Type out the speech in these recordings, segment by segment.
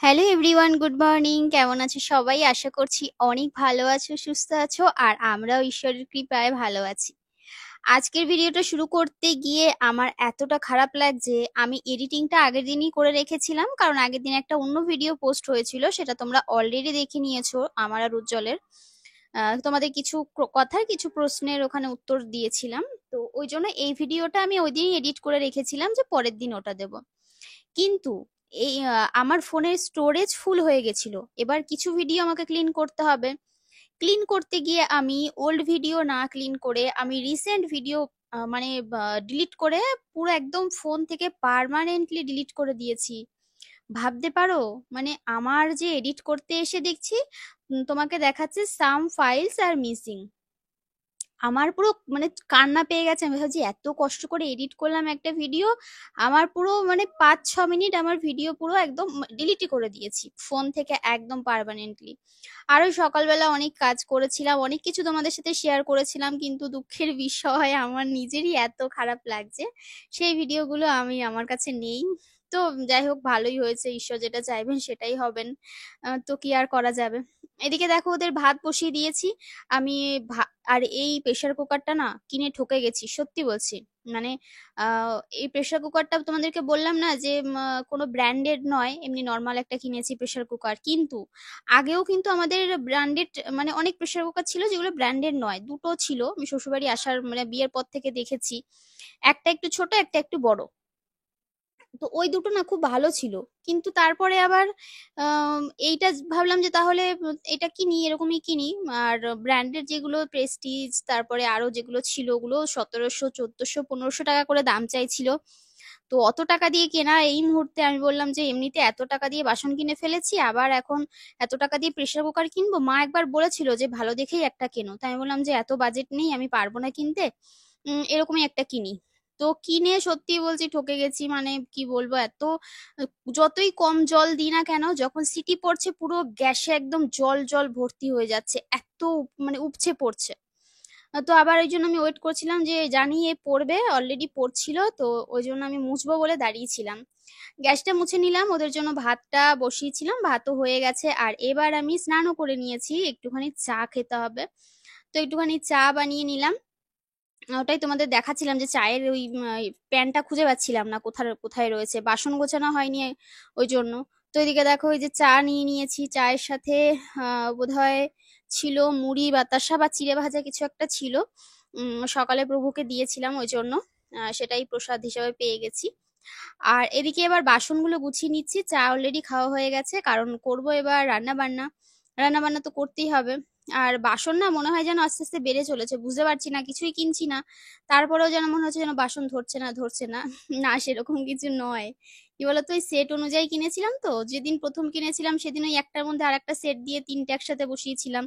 Hello everyone, good morning. কেমন আছো সবাই? আশা করছি অনেক ভালো আছো, সুস্থ আছো, আর আমরাও ঈশ্বরের কৃপায় ভালো আছি। আজকের ভিডিওটা শুরু করতে গিয়ে আমার এতটা খারাপ লাগছে। আমি এডিটিংটা আগের দিনই করে রেখেছিলাম, কারণ আগের দিন একটা অন্য ভিডিও পোস্ট হয়েছিল, সেটা তোমরা অলরেডি দেখে নিয়েছো, আমার আর উজ্জ্বলের। তোমাদের কিছু কথার কিছু প্রশ্নের ওখানে উত্তর দিয়েছিলাম। তো ওই জন্য এই ভিডিওটা আমি ওই দিনই এডিট করে রেখেছিলাম যে পরের দিন ওটা দেব। কিন্তু এই আমার ফোনের স্টোরেজ ফুল হয়ে গেছিল। এবার কিছু ভিডিও আমাকে ক্লিন করতে হবে। ক্লিন করতে গিয়ে আমি ওল্ড ভিডিও না ক্লিন করে আমি রিসেন্ট ভিডিও মানে ডিলিট করে পুরো একদম ফোন থেকে পার্মানেন্টলি ডিলিট করে দিয়েছি। ভাবতে পারো, মানে আমার যে এডিট করতে এসে দেখছি তোমাকে দেখাচ্ছে সাম ফাইলস আর মিসিং। আমার পুরো মানে কান্না পেয়ে গেছে। আমি ভাবছি এত কষ্ট করে এডিট করলাম একটা ভিডিও, আমার পুরো মানে 5-6 মিনিট আমার ভিডিও পুরো একদম ডিলিটই করে দিয়েছি ফোন থেকে একদম পার্মানেন্টলি। আরো সকালবেলা অনেক কাজ করেছিলাম, অনেক কিছু তোমাদের সাথে শেয়ার করেছিলাম, কিন্তু দুঃখের বিষয় আমার নিজেরই এত খারাপ লাগছে সেই ভিডিওগুলো আমি আমার কাছে নেই। তো যাই হোক, ভালোই হয়েছে, ঈশ্বর যেটা চাইবেন সেটাই হবেন। তো কি আর করা যাবে। এদিকে দেখো ওদের ভাত বসিয়ে দিয়েছি আমি। আর এই প্রেসার কুকারটা না কিনে ঠকে গেছি, সত্যি বলছি। মানে এই প্রেসার কুকারটা তোমাদেরকে বললাম না যে কোনো ব্র্যান্ডেড নয়, এমনি নর্মাল একটা কিনেছি প্রেসার কুকার। কিন্তু আগেও কিন্তু আমাদের ব্র্যান্ডেড মানে অনেক প্রেসার কুকার ছিল যেগুলো ব্র্যান্ডেড নয়, দুটো ছিল আমি শ্বশুরবাড়ি আসার মানে বিয়ের পর থেকে দেখেছি। একটা একটু ছোট, একটা একটু বড়। তো ওই দুটো না খুব ভালো ছিল। কিন্তু তারপরে আবার এইটা ভাবলাম যে তাহলে এটা কিনি, এরকমই কিনি। আর ব্র্যান্ডের যেগুলো প্রেস্টিজ, তারপরে আরো যেগুলো ছিল ওগুলো 1700, 1400, 1500 টাকা করে দাম চাইছিল। তো অত টাকা দিয়ে কেনা এই মুহূর্তে আমি বললাম যে এমনিতে এত টাকা দিয়ে বাসন কিনে ফেলেছি, আবার এখন এত টাকা দিয়ে প্রেসার কুকার কিনবো। মা একবার বলেছিল যে ভালো দেখেই একটা কেনো, তাই আমি বললাম যে এত বাজেট নেই, আমি পারবো না কিনতে, এরকমই একটা কিনি। তো কিনে সত্যি বলছি ঠকে গেছি। মানে কি বলবো, এত আহ, যতই কম জল দিই না কেন, যখন সিটি পড়ছে পুরো গ্যাসে একদম জল জল ভর্তি হয়ে যাচ্ছে, এত মানে উপচে পড়ছে। তো আবার ওই জন্য আমি ওয়েট করছিলাম যে জানি এ পড়বে, অলরেডি পড়ছিল, তো ওই জন্য আমি মুছবো বলে দাঁড়িয়েছিলাম। গ্যাসটা মুছে নিলাম, ওদের জন্য ভাতটা বসিয়েছিলাম, ভাতও হয়ে গেছে। আর এবার আমি স্নানও করে নিয়েছি, একটুখানি চা খেতে হবে। তো একটুখানি চা বানিয়ে নিলাম। ওটাই তোমাদের দেখাচ্ছিলাম যে চায়ের ওই প্যানটা খুঁজে পাচ্ছিলাম না, কোথায় কোথায় রয়েছে, বাসন গোছানো হয়নি ওই জন্য। তো এদিকে দেখো ওই যে চা নিয়ে নিয়েছি, চায়ের সাথে বোধহয় ছিল মুড়ি বাতাসা বা চিড়ে ভাজা কিছু একটা ছিল। সকালে প্রভুকে দিয়েছিলাম ওই জন্য সেটাই প্রসাদ হিসেবে পেয়ে গেছি। আর এদিকে এবার বাসনগুলো গুছিয়ে নিচ্ছি, চা অলরেডি খাওয়া হয়ে গেছে, কারণ করব এবার রান্না বান্না। রান্না বান্না তো করতেই হবে। আর বাসন না মনে হয় যেন আস্তে আস্তে বেড়ে চলেছে, বুঝতে পারছি না, কিছুই কিনছি না, তারপরেও যেন মনে হচ্ছে যেন বাসন ধরছে না ধরছে না। না, সেরকম কিছু নয়। কি বলতো, ওই সেট অনুযায়ী কিনেছিলাম, তো যেদিন প্রথম কিনেছিলাম সেদিন ওই একটার মধ্যে আর একটা সেট দিয়ে তিনটে একসাথে বসিয়েছিলাম,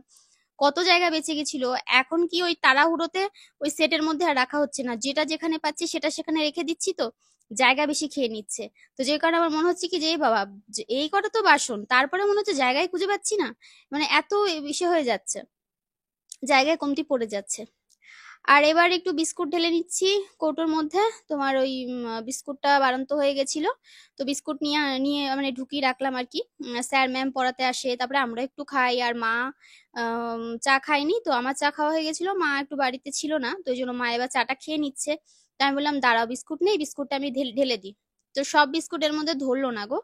কত জায়গা বেঁচে গেছিল। এখন কি ওই তাড়াহুড়োতে ওই সেটের মধ্যে আর রাখা হচ্ছে না, যেটা যেখানে পাচ্ছি সেটা সেখানে রেখে দিচ্ছি, তো জায়গা বেশি খেয়ে নিচ্ছে। তো যে কারণে আমার মনে হচ্ছে কি যে এই বাবা, যে এই কটা তো বাসন, তারপরে মনে হচ্ছে জায়গায় খুঁজে পাচ্ছি না, মানে এত বেশি হয়ে যাচ্ছে, জায়গায় কমতি পড়ে যাচ্ছে। আর এবার একটু বিস্কুট ঢেলে নিচ্ছি কৌটোর মধ্যে। তোমার ওই বিস্কুটটা বাড়ন্ত হয়ে গেছিল, তো বিস্কুট নিয়ে নিয়ে মানে ঢুকিয়ে রাখলাম আর কি। স্যার ম্যাম পড়াতে আসে, তারপরে আমরা একটু খাই, আর মা চা খায়নি, তো আমার চা খাওয়া হয়ে গেছিল, মা একটু বাড়িতে ছিল না, তো ওই জন্য মা এবার চাটা খেয়ে নিচ্ছে। তাই আমি বললাম দাঁড়াও, বিস্কুট নেই, বিস্কুটটা আমি ঢেলে দিই। তো সব বিস্কুটের মধ্যে ধরলো না গো,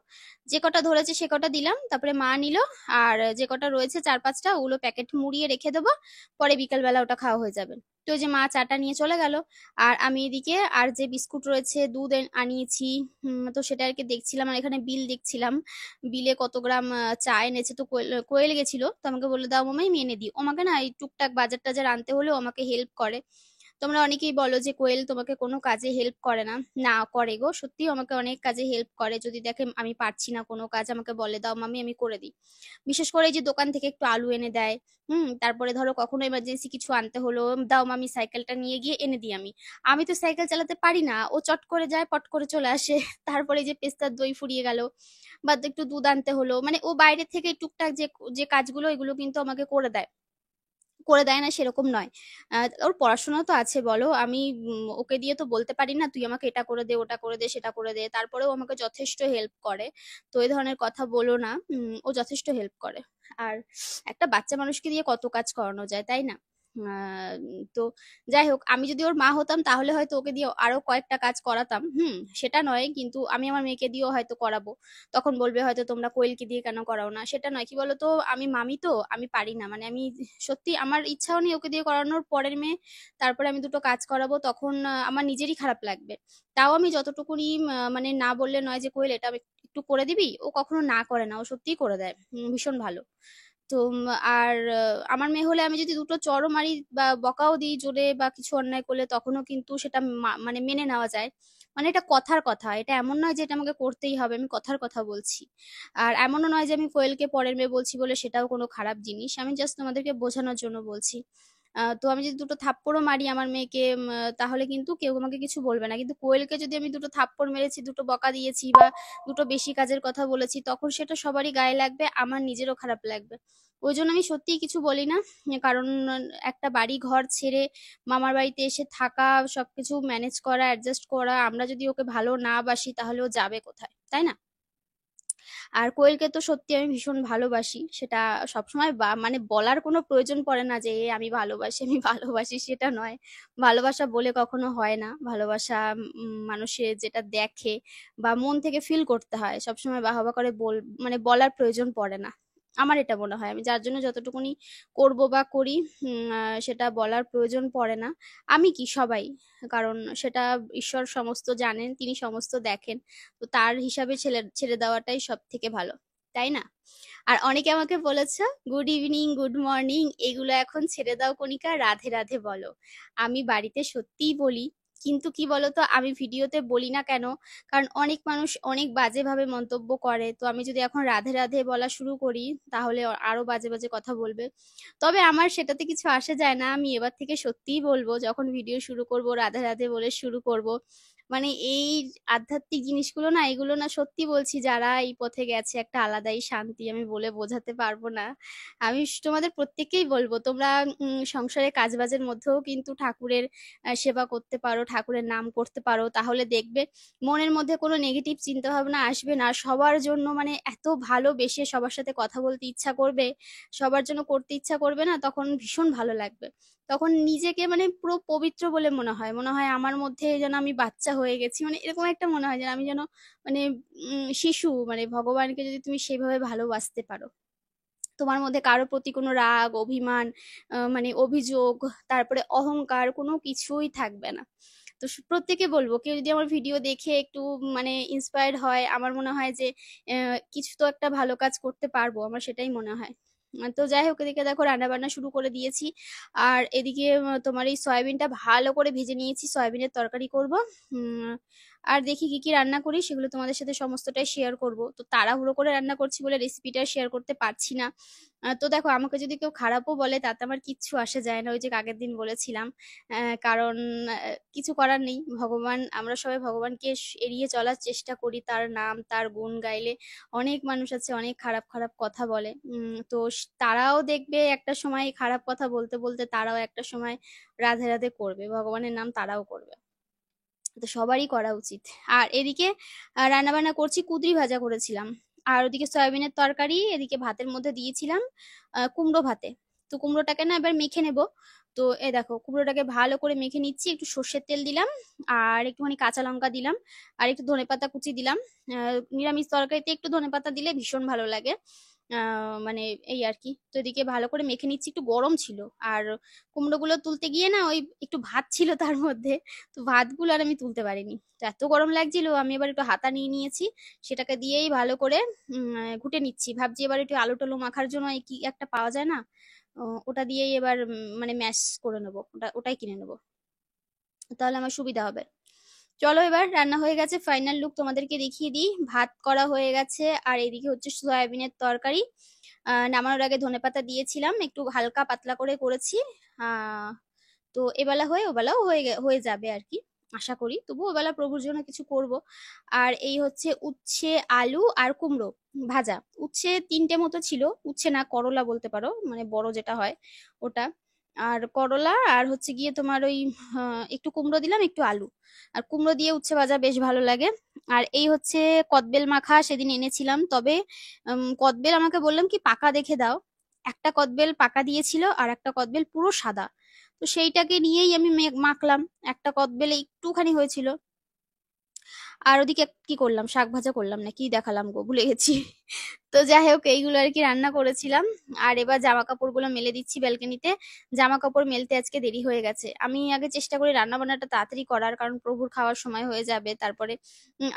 যে কটা ধরেছে সে কটা দিলাম, তারপরে মা নিল। আর যে কটা রয়েছে 4-5টা, ওগুলো প্যাকেট মুড়িয়ে রেখে দেবো, পরে বিকালবেলা ওটা খাওয়া হয়ে যাবে। তো ওই যে মা চাটা নিয়ে চলে গেল, আর আমি এদিকে আর যে বিস্কুট রয়েছে দুধ আনিয়েছি। তো সেটা আর কি দেখছিলাম, আর এখানে বিল দেখছিলাম, বিলে কত গ্রাম চা এনেছে। তো কোয়েল কোয়েল গেছিল, তো আমাকে বললো দাও মামাই আমি এনে দিই। ও আমাকে না এই টুকটাক বাজার টাজার আনতে হলেও আমাকে হেল্প করে। তোমরা অনেকেই বলো যে কোয়েল তোমাকে কোনো কাজে হেল্প করে না, না করে গো, সত্যি আমাকে অনেক কাজে হেল্প করে। যদি দেখে আমি পারছি না কোনো কাজ, আমাকে বলে দাও মামি, আমি করে দিই। বিশেষ করে এই যে দোকান থেকে একটু আলু এনে দেয়। তারপরে ধরো কখনো এমার্জেন্সি কিছু আনতে হলো, দাও মামি সাইকেলটা নিয়ে গিয়ে এনে দিই আমি। আমি তো সাইকেল চালাতে পারি না, ও চট করে যায়, পট করে চলে আসে। তারপরে এই যে পেস্তার দই ফুরিয়ে গেল, বা একটু দুধ আনতে হলো, মানে ও বাইরে থেকে টুকটাক যে যে কাজগুলো এগুলো কিন্তু আমাকে করে দেয়, করে দেয় না সেরকম নয়। ওর পড়াশোনা তো আছে বলো, আমি ওকে দিয়ে তো বলতে পারি না তুই আমাকে এটা করে দে, ওটা করে দে, সেটা করে দে। তারপরেও আমাকে যথেষ্ট হেল্প করে। তো এই ধরনের কথা বলো না। ও যথেষ্ট হেল্প করে। আর একটা বাচ্চা মানুষকে দিয়ে কত কাজ করানো যায়, তাই না? তো যাই হোক, আমি যদি ওর মা হতাম তাহলে হয়তো ওকে দিয়ে আরো কয়েকটা কাজ করাতাম। সেটা নয়, কিন্তু আমি আমার মেয়েকে দিয়েও হয়তো করাবো। তখন বলবে হয়তো তোমরা কোয়েলকে দিয়ে কেন করাও না, সেটা নয়। কি বলতো, আমি মামি তো, আমি পারি না, মানে আমি সত্যি আমার ইচ্ছাও নেই ওকে দিয়ে করানোর। পরের মেয়ে, তারপরে আমি দুটো কাজ করাবো, তখন আমার নিজেরই খারাপ লাগবে। তাও আমি যতটুকুনি মানে না বললে নয় যে কোয়েল এটা একটু করে দিবি, ও কখনো না করে না, ও সত্যিই করে দেয়। ভীষণ ভালো। তো আর আমার মেয়ে হলে আমি যদি দুটো চড়ও মারি বা বকাও দিই জোরে বা কিছু অন্যায় করলে, তখনও কিন্তু সেটা মানে মেনে নেওয়া যায়। মানে এটা কথার কথা, এটা এমন নয় যে এটা আমাকে করতেই হবে, আমি কথার কথা বলছি। আর এমনও নয় যে আমি কোয়েলকে পরের মেয়ে বলছি বলে সেটাও কোনো খারাপ জিনিস, আমি জাস্ট তোমাদেরকে বোঝানোর জন্য বলছি। তো আমি যদি দুটো থাপ্পড়ও মারি আমার মেয়েকে, তাহলে কিন্তু কেউ আমাকে কিছু বলবে না। কিন্তু কোয়েলকে যদি আমি দুটো থাপ্পড় মেরেছি, দুটো বকা দিয়েছি বা দুটো বেশি কাজের কথা বলেছি, তখন সেটা সবারই গায়ে লাগবে, আমার নিজেরও খারাপ লাগবে। ওই জন্য আমি সত্যিই কিছু বলি না। কারণ একটা বাড়ি ঘর ছেড়ে মামার বাড়িতে এসে থাকা, সবকিছু ম্যানেজ করা, অ্যাডজাস্ট করা, আমরা যদি ওকে ভালো না বাসি তাহলে ও যাবে কোথায়, তাই না? আর কোয়েলকে তো সত্যি আমি ভীষণ ভালোবাসি, সেটা সবসময় মানে বলার কোনো প্রয়োজন পড়ে না যে আমি ভালোবাসি, আমি ভালোবাসি, সেটা নয়। ভালোবাসা বলে কখনো হয় না। ভালোবাসা মানুষে যেটা দেখে বা মন থেকে ফিল করতে হয়, সবসময় বাহবা করে মানে বলার প্রয়োজন পড়ে না। আমার এটা মনে হয়, আমি যার জন্য যতটুকুনি করব বা করি, সেটা বলার প্রয়োজন পড়ে না। আমি কি, সবাই, কারণ সেটা ঈশ্বর সমস্ত জানেন, তিনি সমস্ত দেখেন। তো তার হিসাবে ছেড়ে ছেড়ে দেওয়াটাই সব থেকে ভালো, তাই না? আর অনেকে আমাকে বলেছে গুড ইভিনিং, গুড মর্নিং, এগুলো এখন ছেড়ে দাও কণিকা, রাধে রাধে বলো। আমি বাড়িতে সত্যিই বলি, কিন্তু কি বলতো, আমি ভিডিওতে বলি না কেন, কারণ অনেক মানুষ অনেক বাজে ভাবে মন্তব্য করে। তো আমি যদি এখন রাধে রাধে বলা শুরু করি, তাহলে আরো বাজে বাজে কথা বলবে। তবে আমার সেটাতে কিছু আসে যায় না, আমি এবার থেকে সত্যিই বলবো, যখন ভিডিও শুরু করব রাধে রাধে বলে শুরু করব। মানে এই আধ্যাত্মিক জিনিসগুলো না, এগুলো না, সত্যি বলছি, যারা এই পথে গেছে একটা আলাদাই শান্তি, আমি বলে বোঝাতে পারবো না। আমি তোমাদের প্রত্যেককেই বলবো, তোমরা সংসারে কাজবাজের মধ্যেও কিন্তু ঠাকুরের সেবা করতে পারো, ঠাকুরের নাম করতে পারো, তাহলে দেখবে মনের মধ্যে কোনো নেগেটিভ চিন্তা ভাবনা আসবে না। সবার জন্য মানে এত ভালোবেসে সবার সাথে কথা বলতে ইচ্ছা করবে, সবার জন্য করতে ইচ্ছা করবে না, তখন ভীষণ ভালো লাগবে। তখন নিজেকে মানে পুরো পবিত্র বলে মনে হয়, মনে হয় আমার মধ্যে যেন আমি বাচ্চা হয়ে গেছি, মানে এরকম একটা মনে হয় যেন আমি যেন মানে শিশু, মানে ভগবানকে যদি তুমি সেভাবে ভালোবাসতে পারো, তোমার মধ্যে কারো প্রতি কোনো রাগ, অভিমান, মানে অভিযোগ, তারপরে অহংকার, কোনো কিছুই থাকবে না। তো প্রত্যেকে বলবো, কেউ যদি আমার ভিডিও দেখে একটু মানে ইন্সপায়ার্ড হয়, আমার মনে হয় যে কিছু তো একটা ভালো কাজ করতে পারবো, আমার সেটাই মনে হয়। তো যাই হোক, এদিকে দেখো রান্না বান্না শুরু করে দিয়েছি। আর এদিকে তোমার এই সয়াবিনটা ভালো করে ভেজে নিয়েছি, সয়াবিনের তরকারি করব। উম, আর দেখি কি কি রান্না করি, সেগুলো তোমাদের সাথে সমস্তটাই শেয়ার করব। তো তাড়াহুড়ো করে রান্না করছি বলে রেসিপিটা শেয়ার করতে পারছি না। তো দেখো, আমাকে যদি কেউ খারাপও বলে তাতে আমার কিচ্ছু আসে যায় না, ওই যে আগের দিন বলেছিলাম। কারণ কিছু করার নেই, ভগবান, আমরা সবাই ভগবানকে এড়িয়ে চলার চেষ্টা করি, তার নাম তার গুণ গাইলে অনেক মানুষ আছে অনেক খারাপ খারাপ কথা বলে। তো তারাও দেখবে একটা সময় খারাপ কথা বলতে বলতে তারাও একটা সময় রাধে রাধে করবে, ভগবানের নাম তারাও করবে। তো সবারই করা উচিত। আর এদিকে রান্না বান্না করছি, কুদরি ভাজা করেছিলাম। আর ওদিকে সয়াবিনের তরকারি, এদিকে ভাতের মধ্যে দিয়েছিলাম কুমড়ো ভাতে। তো কুমড়োটাকে না এবার মেখে নেব। তো এই দেখো, কুমড়োটাকে ভালো করে মেখে নিচ্ছি, একটু সর্ষের তেল দিলাম, আর একটুখানি কাঁচা লঙ্কা দিলাম, আর একটু ধনেপাতা কুচি দিলাম। নিরামিষ তরকারিতে একটু ধনেপাতা দিলে ভীষণ ভালো লাগে। মানে এই আর কি। তো এদিকে ভালো করে মেখে নিচ্ছি, একটু গরম ছিল। আর কুমড়োগুলো তুলতে গিয়ে না ওই একটু ভাত ছিল তার মধ্যে, তো ভাতগুলো আর আমি তুলতে পারিনি। তো এত গরম লাগছিল, আমি এবার একটু হাতা নিয়ে নিয়েছি, সেটাকে দিয়েই ভালো করে ঘুটে নিচ্ছি। ভাবছি এবার একটু আলু টালু মাখার জন্য এই কি একটা পাওয়া যায় না, ওটা দিয়েই এবার মানে ম্যাশ করে নেবো, ওটাই কিনে নেবো, তাহলে আমার সুবিধা হবে। চলো, এবার রান্না হয়ে গেছে, ফাইনাল লুক তোমাদেরকে দেখিয়ে দিই। ভাত করা হয়ে গেছে, আর এদিকে হচ্ছে সয়াবিনের তরকারি। নামানোর আগে ধনেপাতা দিয়েছিলাম, একটু হালকা পাতলা করে করেছি। আহ তো এবেলা হয়ে ওবেলাও হয়ে যাবে আর কি, আশা করি। তবু ওবেলা প্রভুর জন্য কিছু করব। আর এই হচ্ছে উচ্ছে, আলু আর কুমড়ো ভাজা। উচ্ছে তিনটে মতো ছিল, উচ্ছে না করলা বলতে পারো, মানে বড় যেটা হয় ওটা। আর করলা আর হচ্ছে গিয়ে তোমার ওই একটু কুমড়ো দিলাম, একটু আলু। আর কুমড়ো দিয়ে উচ্ছে ভাজা বেশ ভালো লাগে। আর এই হচ্ছে কদবেল মাখা সেদিন এনেছিলাম, তবে কদবেল আমাকে বললাম কি পাকা দেখে দাও। একটা কদবেল পাকা দিয়েছিল আর একটা কদবেল পুরো সাদা। তো সেইটাকে নিয়েই আমি মাখলাম। একটা কদবেলে একটুখানি হয়েছিল। আর ওদিকে কি করলাম, শাক ভাজা করলাম না কি দেখালাম গো, ভুলে গেছি। তো যাই হোক এইগুলো আর কি রান্না করেছিলাম। আর এবার জামা কাপড়গুলো মেলে দিচ্ছি ব্যালকনিতে। জামা কাপড় মেলতে আজকে দেরি হয়ে গেছে। আমি আগে চেষ্টা করি রান্না বান্নাটা তাড়াতাড়ি করার, কারণ প্রভুর খাওয়ার সময় হয়ে যাবে, তারপরে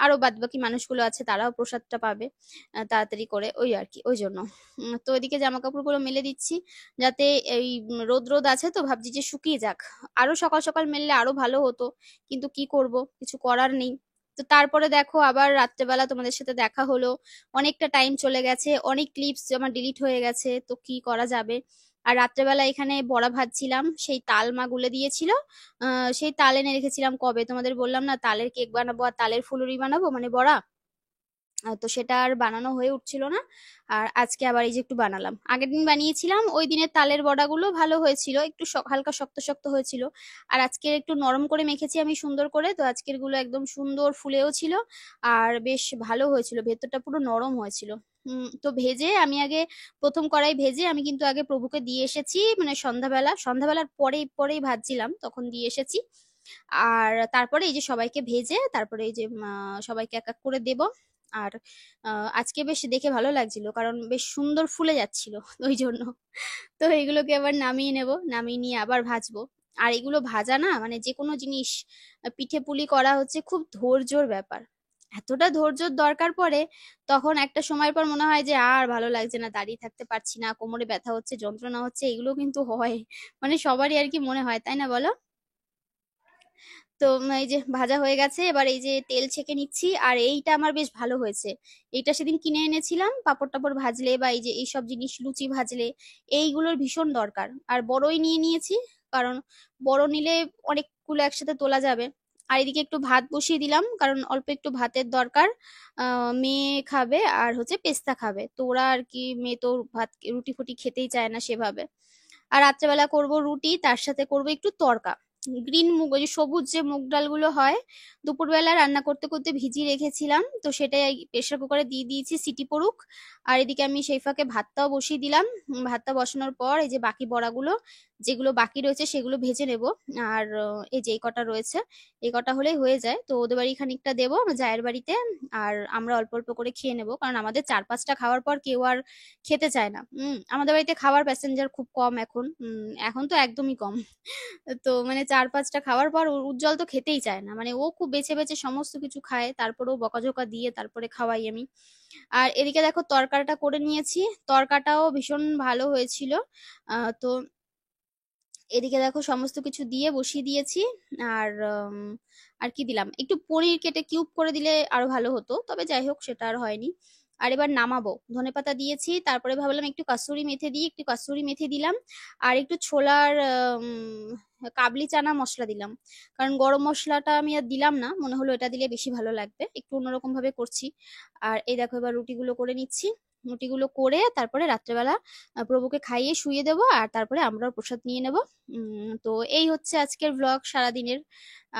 আরো বাদবাকি মানুষগুলো আছে তারাও প্রসাদটা পাবে তাড়াতাড়ি করে, ওই আর কি, ওই জন্য। তো ওইদিকে জামা কাপড়গুলো মেলে দিচ্ছি, যাতে এই রোদ রোদ আছে তো ভাবছি যে শুকিয়ে যাক। আরো সকাল সকাল মেললে আরো ভালো হতো, কিন্তু কি করব, কিছু করার নেই। তো তারপরে দেখো আবার রাত্রেবেলা তোমাদের সাথে দেখা হলো। অনেকটা টাইম চলে গেছে, অনেক ক্লিপস আমার ডিলিট হয়ে গেছে, তো কি করা যাবে। আর রাত্রেবেলা এখানে বড়া ভাজছিলাম, সেই তাল মা গুলে দিয়েছিল। সেই তাল এনে রেখেছিলাম, কবে তোমাদের বললাম না তালের কেক বানাবো আর তালের ফুলুরি বানাবো, মানে বড়া। তো সেটা আর বানানো হয়ে উঠছিল না। আর আজকে আবার এই যে একটু বানালাম, আগের দিন বানিয়েছিলাম, ওই দিনের তালের বড়াগুলো ভালো হয়েছিল, একটু হালকা শক্ত শক্ত হয়েছিল। আর আজকে একটু নরম করে মেখেছি আমি সুন্দর করে, তো আজকের গুলো একদম সুন্দর ফুলেও ছিল। আর বেশ ভালো হয়েছিল, ভেতরটা পুরো নরম হয়েছিল। তো ভেজে আমি আগে, প্রথম কড়াই ভেজে আমি কিন্তু আগে প্রভুকে দিয়ে এসেছি, মানে সন্ধ্যাবেলার পরেই পরেই ভাজছিলাম তখন দিয়ে এসেছি। আর তারপরে এই যে সবাইকে ভেজে তারপরে এই যে সবাইকে এক এক করে দেব। আর আজকে বেশ দেখে ভালো লাগছিল, কারণ বেশ সুন্দর ফুলে যাচ্ছিল, ওই জন্য। তো এগুলোকে আবার নামিয়ে নেব, নামিয়ে নিয়ে আবার ভাজবো। আর এগুলো ভাজা না, মানে যে কোনো জিনিস পিঠে পুলি করা হচ্ছে খুব ধৈর্যর ব্যাপার। এতটা ধৈর্যর দরকার পড়ে, তখন একটা সময়ের পর মনে হয় যে আর ভালো লাগছে না, দাঁড়িয়ে থাকতে পারছি না, কোমরে ব্যথা হচ্ছে, যন্ত্রণা হচ্ছে, এগুলো কিন্তু হয়, মানে সবারই আর কি মনে হয়, তাই না বলো? তো এই যে ভাজা হয়ে গেছে, এবার এই যে তেল ছেঁকে নিচ্ছি। আর এইটা আমার বেশ ভালো হয়েছে, এইটা সেদিন কিনে এনেছিলাম, পাপড় টাপড় ভাজলে বা এই যে এইসব জিনিস লুচি ভাজলে এইগুলোর ভীষণ দরকার। আর বড়ই নিয়ে নিয়েছি, কারণ বড় নিলে অনেকগুলো একসাথে তোলা যাবে। আর এদিকে একটু ভাত বসিয়ে দিলাম, কারণ অল্প একটু ভাতের দরকার। মেয়ে খাবে আর হচ্ছে পেস্তা খাবে, তো ওরা আর কি, মেয়ে তো ভাত রুটি ফুটি খেতেই চায় না সেভাবে। আর রাত্রেবেলা করব রুটি, তার সাথে করব একটু তড়কা। গ্রিন মুগ, ওই যে সবুজ যে মুগ ডালগুলো হয়, দুপুরবেলা রান্না করতে করতে ভিজিয়ে রেখেছিলাম, তো সেটাই প্রেসার কুকারে দিয়ে দিয়েছি, সিটি পড়ুক। আর এদিকে আমি সেই ফাঁকে ভাতটাও বসিয়ে দিলাম। ভাতটা বসানোর পর এই যে বাকি বড়াগুলো যেগুলো বাকি রয়েছে সেগুলো ভেজে নেব। আর এই যে এই কটা রয়েছে, এই কটা হলেই হয়ে যায়, তো ওদের বাড়ি খানিকটা দেবো আমার জায়ের বাড়িতে। আর আমরা অল্প অল্প করে খেয়ে নেবো, কারণ আমাদের 4-5টা খাওয়ার পর কেউ আর খেতে চায় না। আমাদের বাড়িতে খাবার প্যাসেঞ্জার খুব কম এখন, এখন তো একদমই কম। তো মানে 4-5টা খাওয়ার পর উজ্জ্বল তো খেতেই চায় না, মানে ও খুব বেছে বেছে সমস্ত কিছু খায়, তারপরেও বকাঝকা দিয়ে তারপরে খাওয়াই আমি। আর এদিকে দেখো তরকাটা করে নিয়েছি, তরকাটাও ভীষণ ভালো হয়েছিল। তো এদিকে দেখো সমস্ত কিছু দিয়ে বসিয়ে দিয়েছি। আর আর কি দিলাম, একটু পনির কেটে কিউব করে দিলে আরো ভালো হতো, তবে যাই হোক সেটা আর হয়নি। আর এবার নামাবো, ধনেপাতা দিয়েছি, তারপরে ভাবলাম একটু কাসুরি মেথি দিই, একটু কাসুরি মেথি দিলাম। আর একটু ছোলার কাবলি চানা মশলা দিলাম, কারণ গরম মশলাটা আমি আর দিলাম না, মনে হলো এটা দিলে বেশি ভালো লাগবে, একটু অন্যরকম ভাবে করছি। আর এই দেখো এবার রুটিগুলো করে নিচ্ছি, রুটিগুলো করে তারপরে রাত্রেবেলা প্রভুকে খাইয়ে শুইয়ে দেবো, আর তারপরে আমরাও প্রসাদ নিয়ে নেব। তো এই হচ্ছে আজকের ব্লগ সারাদিনের।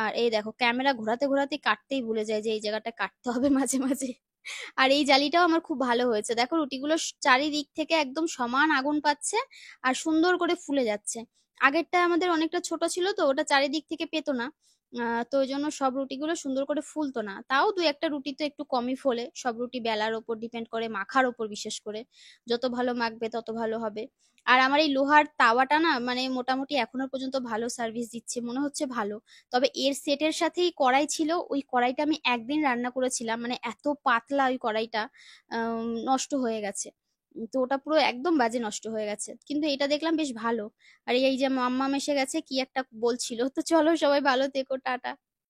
আর এই দেখো ক্যামেরা ঘোরাতে ঘোরাতে কাটতেই ভুলে যায় যে এই জায়গাটা কাটতে হবে মাঝে মাঝে। আর এই জালিটাও আমার খুব ভালো হয়েছে, দেখো রুটিগুলো চারিদিক থেকে একদম সমান আগুন পাচ্ছে আর সুন্দর করে ফুলে যাচ্ছে। আগেরটা আমাদের অনেকটা ছোট ছিল, তো ওটা চারিদিক থেকে পেতো না। তো ওই জন্য সব রুটিগুলো সুন্দর করে ফুলতো না, তাও দু একটা রুটি তো একটু কমই ফোলে, সব রুটি বেলার ওপর ডিপেন্ড করে, মাখার ওপর বিশেষ করে, যত ভালো মাখবে তত ভালো হবে। আর আমার এই লোহার তাওয়াটা না, মানে মোটামুটি এখনো পর্যন্ত ভালো সার্ভিস দিচ্ছে, মনে হচ্ছে ভালো। তবে এর সেটের সাথেই কড়াই ছিল, ওই কড়াইটা আমি একদিন রান্না করেছিলাম, মানে এত পাতলা ওই কড়াইটা, নষ্ট হয়ে গেছে। তো ওটা পুরো একদম বাজে নষ্ট হয়ে গেছে, কিন্তু এটা দেখলাম বেশ ভালো। আর এই যে মাম্মাম এসে গেছে, কি একটা বলছিল। তো চলো সবাই ভালো থেকো, টাটা।